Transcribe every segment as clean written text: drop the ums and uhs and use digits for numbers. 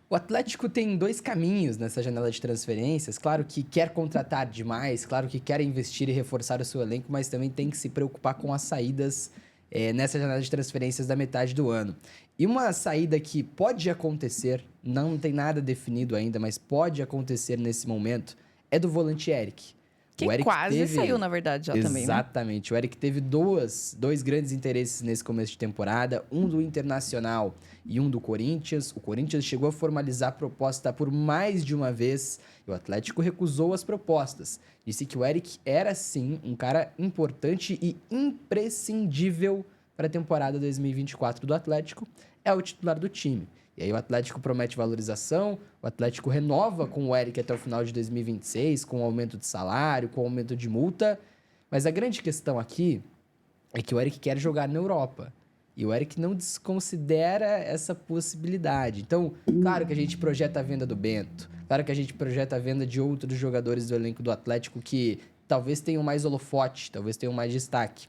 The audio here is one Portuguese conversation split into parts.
O Atlético tem dois caminhos nessa janela de transferências. Claro que quer contratar demais, claro que quer investir e reforçar o seu elenco, mas também tem que se preocupar com as saídas nessa janela de transferências da metade do ano. E uma saída que pode acontecer, não tem nada definido ainda, mas pode acontecer nesse momento, é do volante Eric. Que O Eric quase saiu, na verdade, já também, né? Exatamente. O Eric teve dois grandes interesses nesse começo de temporada, um do Internacional e um do Corinthians. O Corinthians chegou a formalizar a proposta por mais de uma vez e o Atlético recusou as propostas. Disse que o Eric era, sim, um cara importante e imprescindível para a temporada 2024 do Atlético. É o titular do time. E aí o Atlético promete valorização, o Atlético renova com o Eric até o final de 2026, com aumento de salário, com aumento de multa. Mas a grande questão aqui é que o Eric quer jogar na Europa. E o Eric não desconsidera essa possibilidade. Então, claro que a gente projeta a venda do Bento, claro que a gente projeta a venda de outros jogadores do elenco do Atlético que talvez tenham mais holofote, talvez tenham mais destaque.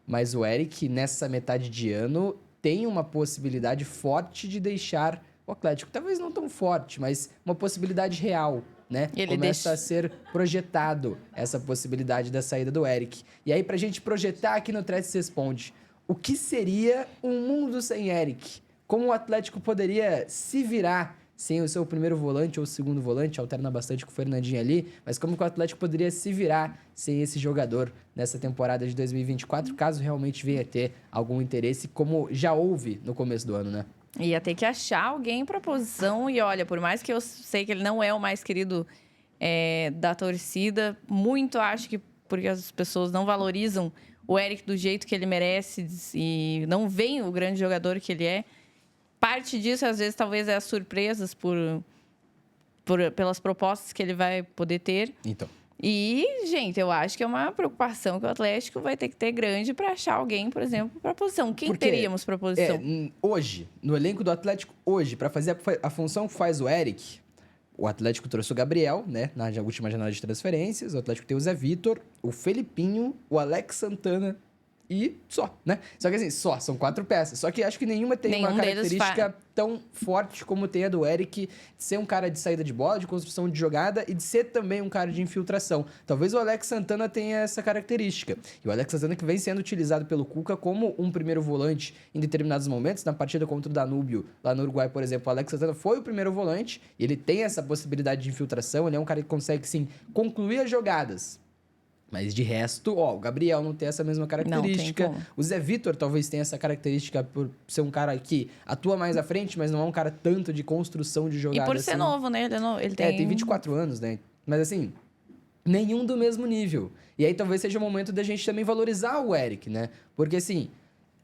Mas o Eric, nessa metade de ano, tem uma possibilidade forte de deixar o Atlético. Talvez não tão forte, mas uma possibilidade real, né? Começa a ser projetado essa possibilidade da saída do Eric. E aí, pra gente projetar aqui no Tretes Responde, o que seria um mundo sem Eric? Como o Atlético poderia se virar sem o seu primeiro volante ou segundo volante, alterna bastante com o Fernandinho ali, mas como que o Atlético poderia se virar sem esse jogador nessa temporada de 2024, caso realmente venha a ter algum interesse, como já houve no começo do ano, né? Ia ter que achar alguém para a posição e, olha, por mais que eu sei que ele não é o mais querido da torcida, muito acho que porque as pessoas não valorizam o Eric do jeito que ele merece e não veem o grande jogador que ele é. Parte disso, às vezes, talvez é as surpresas pelas propostas que ele vai poder ter. Então. E, gente, eu acho que é uma preocupação que o Atlético vai ter que ter grande para achar alguém, por exemplo, para a posição. Quem teríamos para a posição? Hoje, no elenco do Atlético, para fazer a função que faz o Eric, o Atlético trouxe o Gabriel, né, na última janela de transferências. O Atlético tem o Zé Vitor, o Felipinho, o Alex Santana e só, né? Só que assim, são 4 peças. Só que acho que nenhuma tem uma característica tão forte como tem a do Eric, de ser um cara de saída de bola, de construção de jogada e de ser também um cara de infiltração. Talvez o Alex Santana tenha essa característica. E o Alex Santana que vem sendo utilizado pelo Cuca como um primeiro volante em determinados momentos. Na partida contra o Danúbio, lá no Uruguai, por exemplo, o Alex Santana foi o primeiro volante e ele tem essa possibilidade de infiltração. Ele é um cara que consegue, sim, concluir as jogadas. Mas de resto, o Gabriel não tem essa mesma característica. O Zé Vitor talvez tenha essa característica por ser um cara que atua mais à frente, mas não é um cara tanto de construção de jogada. E por ser novo, né? Ele tem 24 anos, né? Mas assim, nenhum do mesmo nível. E aí talvez seja o momento da gente também valorizar o Eric, né? Porque assim,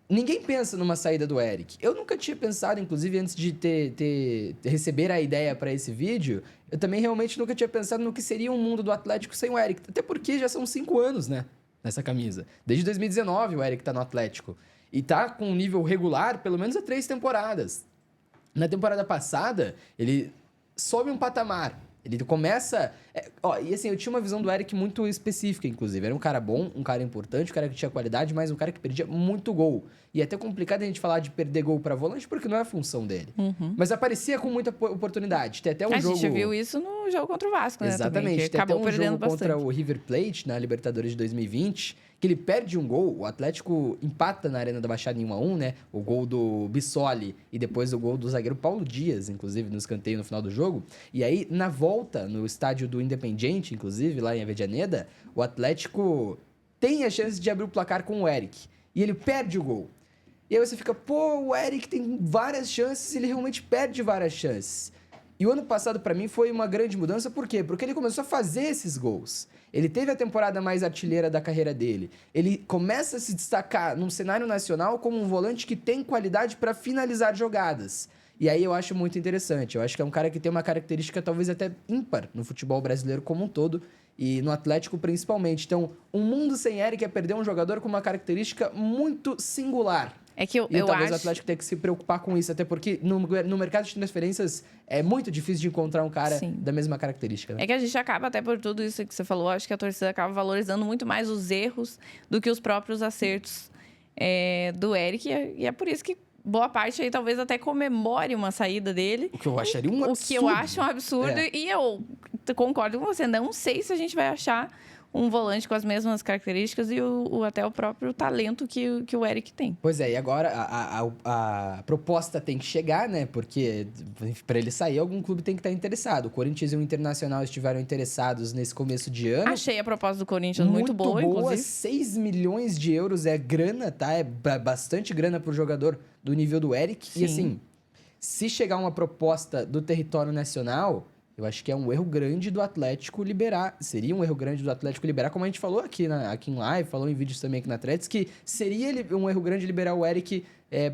ninguém pensa numa saída do Eric. Eu nunca tinha pensado, inclusive, antes de receber a ideia para esse vídeo, eu também realmente nunca tinha pensado no que seria um mundo do Atlético sem o Eric. Até porque já são 5 anos, né? Nessa camisa. Desde 2019 o Eric tá no Atlético. E tá com um nível regular pelo menos há 3 temporadas. Na temporada passada, ele sobe um patamar. Ele começa... e assim, eu tinha uma visão do Eric muito específica, inclusive. Era um cara bom, um cara importante, um cara que tinha qualidade, mas um cara que perdia muito gol. E é até complicado a gente falar de perder gol para volante, porque não é a função dele. Uhum. Mas aparecia com muita oportunidade. Tem até um jogo... A gente viu isso no jogo contra o Vasco, né? Exatamente. Também, tem acabou até um perdendo jogo bastante. contra o River Plate, na Libertadores de 2020, que ele perde um gol, o Atlético empata na Arena da Baixada em 1-1, né? O gol do Bissoli e depois o gol do zagueiro Paulo Dias, inclusive, no escanteio no final do jogo. E aí, na volta, no estádio do Independiente, inclusive, lá em Avejaneda, o Atlético tem a chance de abrir o placar com o Eric. E ele perde o gol. E aí você fica, o Eric tem várias chances, ele realmente perde várias chances. E o ano passado, pra mim, foi uma grande mudança. Por quê? Porque ele começou a fazer esses gols. Ele teve a temporada mais artilheira da carreira dele. Ele começa a se destacar num cenário nacional como um volante que tem qualidade para finalizar jogadas. E aí eu acho muito interessante. Eu acho que é um cara que tem uma característica talvez até ímpar no futebol brasileiro como um todo. E no Atlético principalmente. Então, um mundo sem Eric é perder um jogador com uma característica muito singular. É que eu talvez acho... o Atlético tenha que se preocupar com isso, até porque no mercado de transferências é muito difícil de encontrar um cara da mesma característica. Né? É que a gente acaba, até por tudo isso que você falou, acho que a torcida acaba valorizando muito mais os erros do que os próprios acertos do Eric. E é por isso que boa parte aí talvez até comemore uma saída dele. O que eu acharia um absurdo. O que eu acho um absurdo. E eu concordo com você. Não sei se a gente vai achar um volante com as mesmas características e até o próprio talento que o Eric tem. Pois é, e agora a proposta tem que chegar, né? Porque para ele sair, algum clube tem que estar interessado. O Corinthians e o Internacional estiveram interessados nesse começo de ano. Achei a proposta do Corinthians muito boa, inclusive. 6 milhões de euros é grana, tá? É bastante grana pro jogador do nível do Eric. Sim. E assim, se chegar uma proposta do território nacional, eu acho que é um erro grande do Atlético liberar. Seria um erro grande do Atlético liberar, como a gente falou aqui em live, falou em vídeos também aqui na Threads, que seria um erro grande liberar o Eric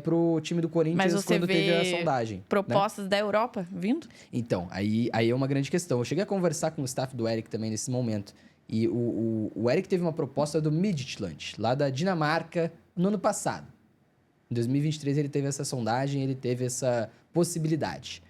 pro time do Corinthians quando teve a sondagem. Propostas da Europa vindo? Então, aí é uma grande questão. Eu cheguei a conversar com o staff do Eric também nesse momento. E o Eric teve uma proposta do Midtjylland, lá da Dinamarca, no ano passado. Em 2023 ele teve essa sondagem, ele teve essa possibilidade.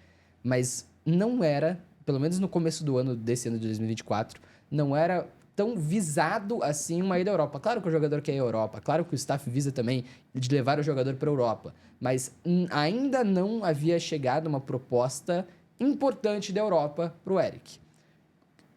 Mas não era, pelo menos no começo do ano, desse ano de 2024, não era tão visado assim uma ida à Europa. Claro que o jogador quer ir à Europa, claro que o staff visa também de levar o jogador para a Europa, mas ainda não havia chegado uma proposta importante da Europa para o Eric.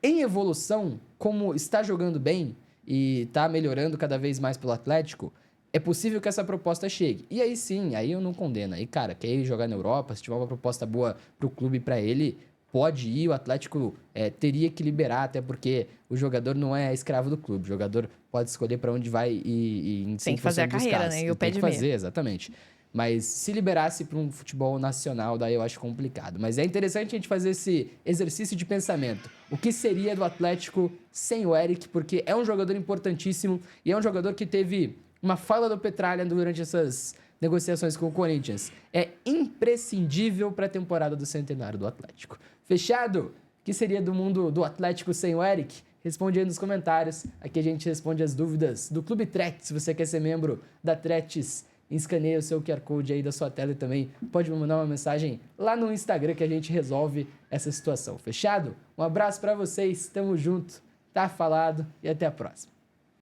Em evolução, como está jogando bem e está melhorando cada vez mais pelo Atlético, é possível que essa proposta chegue. E aí sim, aí eu não condeno. Aí, cara, quer ir jogar na Europa, se tiver uma proposta boa pro clube, para ele, pode ir. O Atlético teria que liberar, até porque o jogador não é escravo do clube. O jogador pode escolher para onde vai e tem que fazer a carreira, né? E o pé de meia. Tem que fazer, exatamente. Mas se liberasse para um futebol nacional, daí eu acho complicado. Mas é interessante a gente fazer esse exercício de pensamento. O que seria do Atlético sem o Eric? Porque é um jogador importantíssimo e é um jogador que teve uma fala do Petralha durante essas negociações com o Corinthians. É imprescindível para a temporada do centenário do Atlético. Fechado? O que seria do mundo do Atlético sem o Eric? Responde aí nos comentários. Aqui a gente responde as dúvidas do Clube Threads. Se você quer ser membro da Threads, escaneia o seu QR Code aí da sua tela e também pode me mandar uma mensagem lá no Instagram que a gente resolve essa situação. Fechado? Um abraço para vocês, tamo junto, tá falado e até a próxima.